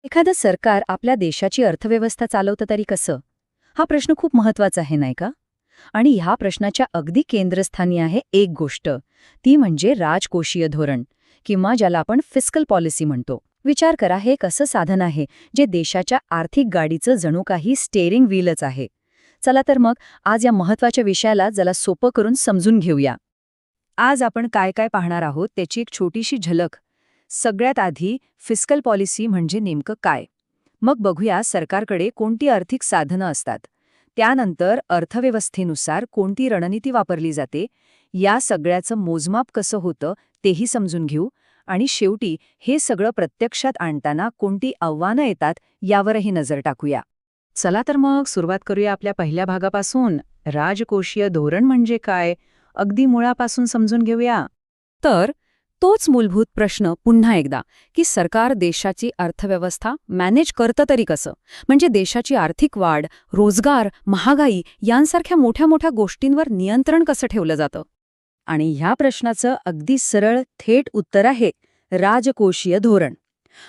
एखादं सरकार आपल्या देशाची अर्थव्यवस्था चालवतं तरी कसं? हा प्रश्न खूप महत्वाचा आहे, नाही का? आणि ह्या प्रश्नाच्या अगदी केंद्रस्थानी आहे एक गोष्ट, ती म्हणजे राजकोषीय धोरण, किंवा ज्याला आपण फिस्कल पॉलिसी म्हणतो. विचार करा, हे एक असं साधन आहे जे देशाच्या आर्थिक गाडीचं जणू काही स्टेअरिंग व्हीलच आहे. चला तर मग आज या महत्वाच्या विषयाला जरा सोपं करून समजून घेऊया. आज आपण काय काय पाहणार आहोत त्याची एक छोटीशी झलक. सगळ्यात आधी फिस्कल पॉलिसी म्हणजे नेमकं काय, मग बघूया सरकारकडे कोणती आर्थिक साधनं असतात, त्यानंतर अर्थव्यवस्थेनुसार कोणती रणनीती वापरली जाते, या सगळ्याचं मोजमाप कसं होतं तेही समजून घेऊ, आणि शेवटी हे सगळं प्रत्यक्षात आणताना कोणती आव्हानं येतात यावरही नजर टाकूया. चला तर मग सुरुवात करूया आपल्या पहिल्या भागापासून. राजकोषीय धोरण म्हणजे काय, अगदी मुळापासून समजून घेऊया. तर तोच मूलभूत प्रश्न पुन्हा एकदा, की सरकार देशाची अर्थव्यवस्था मॅनेज करतं तरी कसं? म्हणजे देशाची आर्थिक वाढ, रोजगार, महागाई यांसारख्या मोठ्या मोठ्या गोष्टींवर नियंत्रण कसं ठेवलं जातं? आणि ह्या प्रश्नाचं अगदी सरळ थेट उत्तर आहे राजकोषीय धोरण.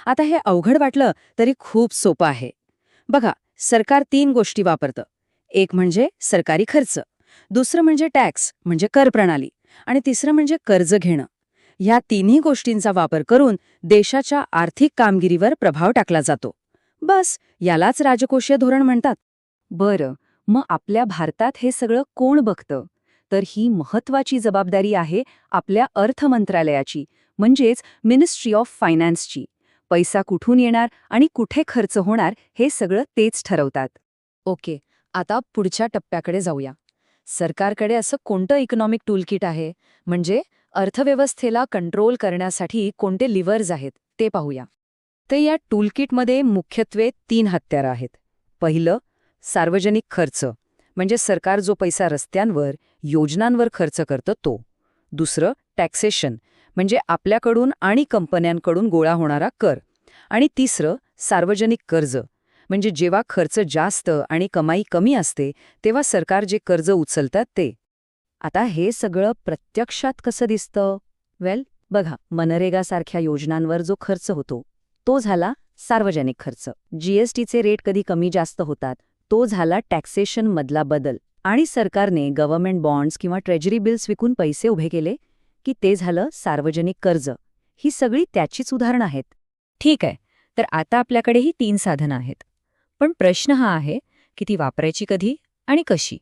आता हे अवघड वाटलं तरी खूप सोपं आहे. बघा, सरकार 3 गोष्टी वापरतं. एक म्हणजे सरकारी खर्च, दुसरं म्हणजे टॅक्स म्हणजे कर प्रणाली, आणि तिसरं म्हणजे कर्ज घेणं. ह्या तिन्ही गोष्टींचा वापर करून देशाच्या आर्थिक कामगिरीवर प्रभाव टाकला जातो. बस, यालाच राजकोषीय धोरण म्हणतात. बरं, मग आपल्या भारतात हे सगळं कोण बघतं? तर ही महत्वाची जबाबदारी आहे आपल्या अर्थ मंत्रालयाची, म्हणजेच मिनिस्ट्री ऑफ फायनान्सची. पैसा कुठून येणार आणि कुठे खर्च होणार हे सगळं तेच ठरवतात. ओके, आता पुढच्या टप्प्याकडे जाऊया. सरकारकडे असं कोणतं इकॉनॉमिक टूलकिट आहे, म्हणजे अर्थव्यवस्थेला कंट्रोल करण्यासाठी कोणते लिव्हर्स आहेत ते पाहूया. तर या टूलकिटमध्ये मुख्यत्वे 3 हत्यारं आहेत. पहिलं, सार्वजनिक खर्च, म्हणजे सरकार जो पैसा रस्त्यांवर, योजनांवर खर्च करतं तो. दुसरं, टॅक्सेशन, म्हणजे आपल्याकडून आणि कंपन्यांकडून गोळा होणारा कर. आणि तिसरं, सार्वजनिक कर्ज, म्हणजे जेव्हा खर्च जास्त आणि कमाई कमी असते तेव्हा सरकार जे कर्ज उचलतात ते. आता हे सगळं प्रत्यक्षात कसं दिसतं? बघा, मनरेगासारख्या योजनांवर जो खर्च होतो तो झाला सार्वजनिक खर्च. जीएसटीचे रेट कधी कमी जास्त होतात तो झाला टॅक्सेशन मधला बदल. आणि सरकारने गव्हर्नमेंट बॉन्ड्स किंवा ट्रेजरी बिल्स विकून पैसे उभे केले की ते झालं सार्वजनिक कर्ज. ही सगळी त्याचीच उदाहरणं आहेत. ठीक आहे, तर आता आपल्याकडे ही 3 साधनं आहेत. पण प्रश्न हा आहे की ती वापरायची कधी आणि कशी?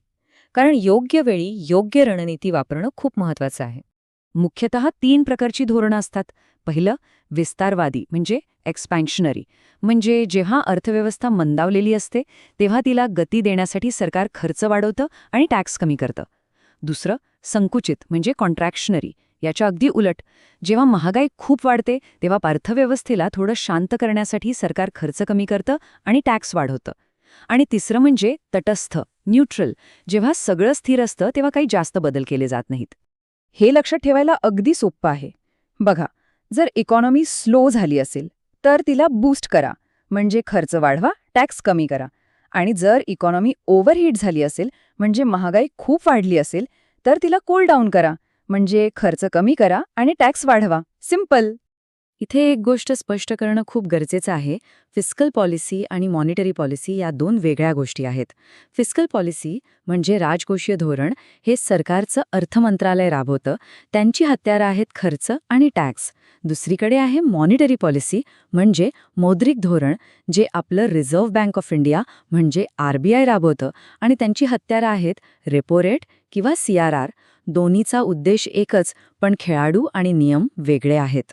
कारण योग्य वेळी योग्य रणनीती वापरणं खूप महत्वाचं आहे. मुख्यतः 3 प्रकारची धोरणं असतात. पहिलं, विस्तारवादी म्हणजे एक्सपॅन्शनरी, म्हणजे जेव्हा अर्थव्यवस्था मंदावलेली असते तेव्हा तिला गती देण्यासाठी सरकार खर्च वाढवतं आणि टॅक्स कमी करतं. दुसरं, संकुचित म्हणजे कॉन्ट्रॅक्शनरी, याच्या अगदी उलट, जेव्हा महागाई खूप वाढते तेव्हा अर्थव्यवस्थेला थोडं शांत करण्यासाठी सरकार खर्च कमी करतं आणि टॅक्स वाढवतं. आणि तिसरं म्हणजे तटस्थ, न्यूट्रल, जेव्हा सगळं स्थिर असतं तेव्हा काही जास्त बदल केले जात नाहीत. हे लक्षात ठेवायला अगदी सोपं आहे. बघा, जर इकॉनॉमी स्लो झाली असेल तर तिला बूस्ट करा, म्हणजे खर्च वाढवा, टॅक्स कमी करा. आणि जर इकॉनॉमी ओव्हरहीट झाली असेल, म्हणजे महागाई खूप वाढली असेल, तर तिला कूल डाऊन करा, म्हणजे खर्च कमी करा आणि टॅक्स वाढवा. सिंपल. इथे एक गोष्ट स्पष्ट करणं खूप गरजेचं आहे. फिस्कल पॉलिसी आणि मॉनिटरी पॉलिसी या 2 वेगळ्या गोष्टी आहेत. फिस्कल पॉलिसी म्हणजे राजकोषीय धोरण, हे सरकारचं अर्थ मंत्रालय राबवतं. त्यांची हत्यारं आहेत खर्च आणि टॅक्स. दुसरीकडे आहे मॉनिटरी पॉलिसी म्हणजे मौद्रिक धोरण, जे आपलं रिझर्व्ह बँक ऑफ इंडिया म्हणजे आरबीआय राबवतं, आणि त्यांची हत्यारं आहेत रेपो रेट किंवा सीआरआर. दोन्हीचा उद्देश एकच, पण खेळाडू आणि नियम वेगळे आहेत.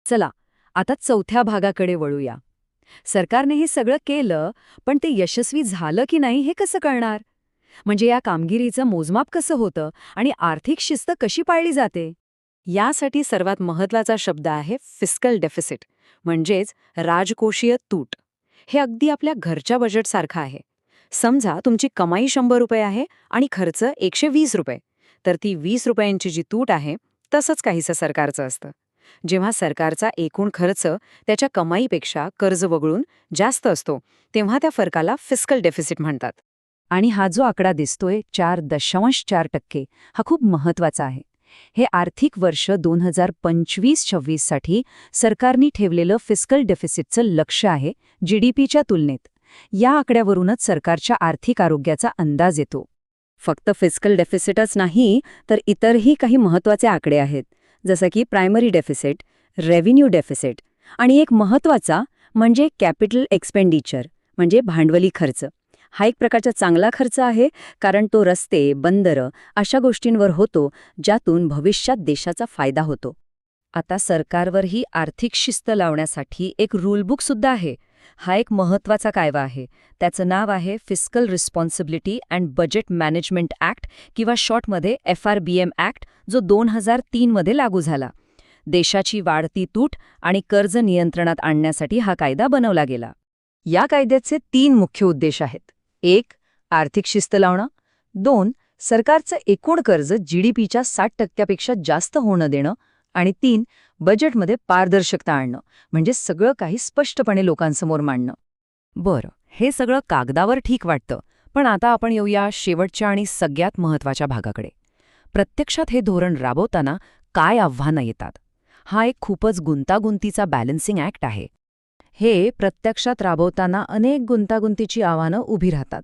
चला, आता चौथ्या भागाकडे वळूया. सरकारने हे सगळं केलं, पण ते यशस्वी झालं की नाही हे कसं कळणार? म्हणजे या कामगिरीचं मोजमाप कसं होतं आणि आर्थिक शिस्त कशी पाळली जाते? यासाठी सर्वात महत्त्वाचा शब्द आहे फिस्कल डेफिसिट, म्हणजेच राजकोषीय तूट. हे अगदी आपल्या घरच्या बजेटसारखं आहे. समजा तुमची कमाई 100 रुपये आहे आणि खर्च 120 रुपये, तर ती 20 रुपयांची जी तूट आहे तसंच काहीसं सरकारचं असतं. जेव्हा सरकारचा एकूण खर्च त्याच्या कमाईपेक्षा कर्ज वगळून जास्त असतो तेव्हा त्या फरकाला फिस्कल डेफिसिट म्हणतात. आणि हा जो आकडा दिसतोय 4.4%, हा खूप महत्वाचा आहे. हे आर्थिक वर्ष 2025-26 साठी सरकारने ठेवलेलं फिस्कल डेफिसिटचं लक्ष्य आहे जीडीपीच्या तुलनेत. या आकड्यावरूनच सरकारच्या आर्थिक आरोग्याचा अंदाज येतो. फक्त फिस्कल डेफिसिटच नाही तर इतरही काही महत्त्वाचे आकडे आहेत, जसं की प्रायमरी डेफिसिट, रेव्हेन्यू डेफिसिट आणि एक महत्त्वाचा म्हणजे कॅपिटल एक्सपेंडिचर म्हणजे भांडवली खर्च. हा एक प्रकारचा चांगला खर्च आहे, कारण तो रस्ते, बंदरं अशा गोष्टींवर होतो ज्यातून भविष्यात देशाचा फायदा होतो. आता सरकारवरही आर्थिक शिस्त लावण्यासाठी एक रूलबुक सुद्धा आहे. हा एक महत्त्वाचा कायदा आहे. त्याचं नाव आहे fiscal responsibility and budget management act किंवा शॉर्टमध्ये FRBM ॲक्ट, जो 2003 मध्ये लागू झाला. देशाची वाढती तूट आणि कर्ज नियंत्रणात आणण्यासाठी हा कायदा बनवला गेला. या कायद्याचे 3 मुख्य उद्देश आहेत. 1. आर्थिक शिस्त लावणं. 2. सरकारचं एकूण कर्ज जीडीपीच्या 60% जास्त होणं देणं. आणि 3. बजेटमध्ये पारदर्शकता आणणं, म्हणजे सगळं काही स्पष्टपणे लोकांसमोर मांडणं. बरं, हे सगळं कागदावर ठीक वाटतं, पण आता आपण येऊया शेवटच्या आणि सगळ्यात महत्त्वाच्या भागाकडे. प्रत्यक्षात हे धोरण राबवताना काय आव्हानं येतात? हा एक खूपच गुंतागुंतीचा बॅलन्सिंग ॲक्ट आहे. हे प्रत्यक्षात राबवताना अनेक गुंतागुंतीची आव्हानं उभी राहतात.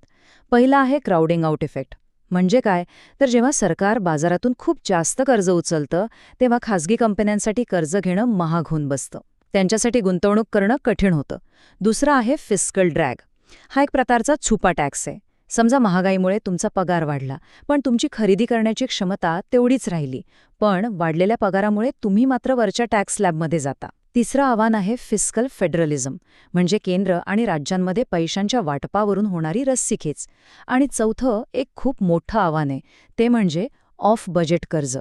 पहिलं आहे क्राउडिंग आउट इफेक्ट. म्हणजे काय, तर जेव्हा सरकार बाजारातून खूप जास्त कर्ज उचलतं तेव्हा खासगी कंपन्यांसाठी कर्ज घेणं महाग होऊन बसतं. त्यांच्यासाठी गुंतवणूक करणं कठीण होतं. दुसरा आहे फिस्कल ड्रॅग. हा एक प्रकारचा छुपा टॅक्स आहे. समजा महागाईमुळे तुमचा पगार वाढला, पण तुमची खरेदी करण्याची क्षमता तेवढीच राहिली, पण वाढलेल्या पगारामुळे तुम्ही मात्र वरच्या टॅक्स स्लॅबमध्ये जाता. तिसरं आव्हान आहे फिस्कल फेडरलिझम, म्हणजे केंद्र आणि राज्यांमध्ये पैशांच्या वाटपावरून होणारी रस्सीखेच. आणि चौथं एक खूप मोठं आव्हान आहे, ते म्हणजे ऑफ बजेट कर्ज.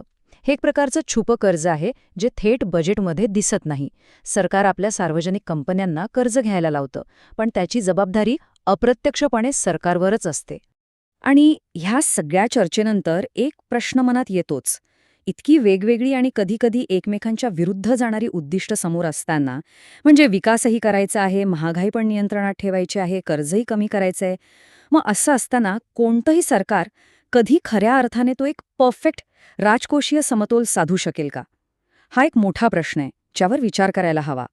हे एक प्रकारचं छुपं कर्ज आहे जे थेट बजेटमध्ये दिसत नाही. सरकार आपल्या सार्वजनिक कंपन्यांना कर्ज घ्यायला लावतं, पण त्याची जबाबदारी अप्रत्यक्षपणे सरकारवरच असते. आणि ह्या सगळ्या चर्चेनंतर एक प्रश्न मनात येतोच. इतकी वेगवेगळी आणि कधीकधी एकमेकांच्या विरुद्ध जाणारी उद्दिष्ट समोर असताना, म्हणजे विकासही करायचा आहे, महागाई पण नियंत्रणात ठेवायची आहे, कर्जही कमी करायचं आहे, मग असं असताना कोणतंही सरकार कधी खऱ्या अर्थाने तो एक परफेक्ट राजकोषीय समतोल साधू शकेल का? हा एक मोठा प्रश्न आहे, ज्यावर विचार करायला हवा.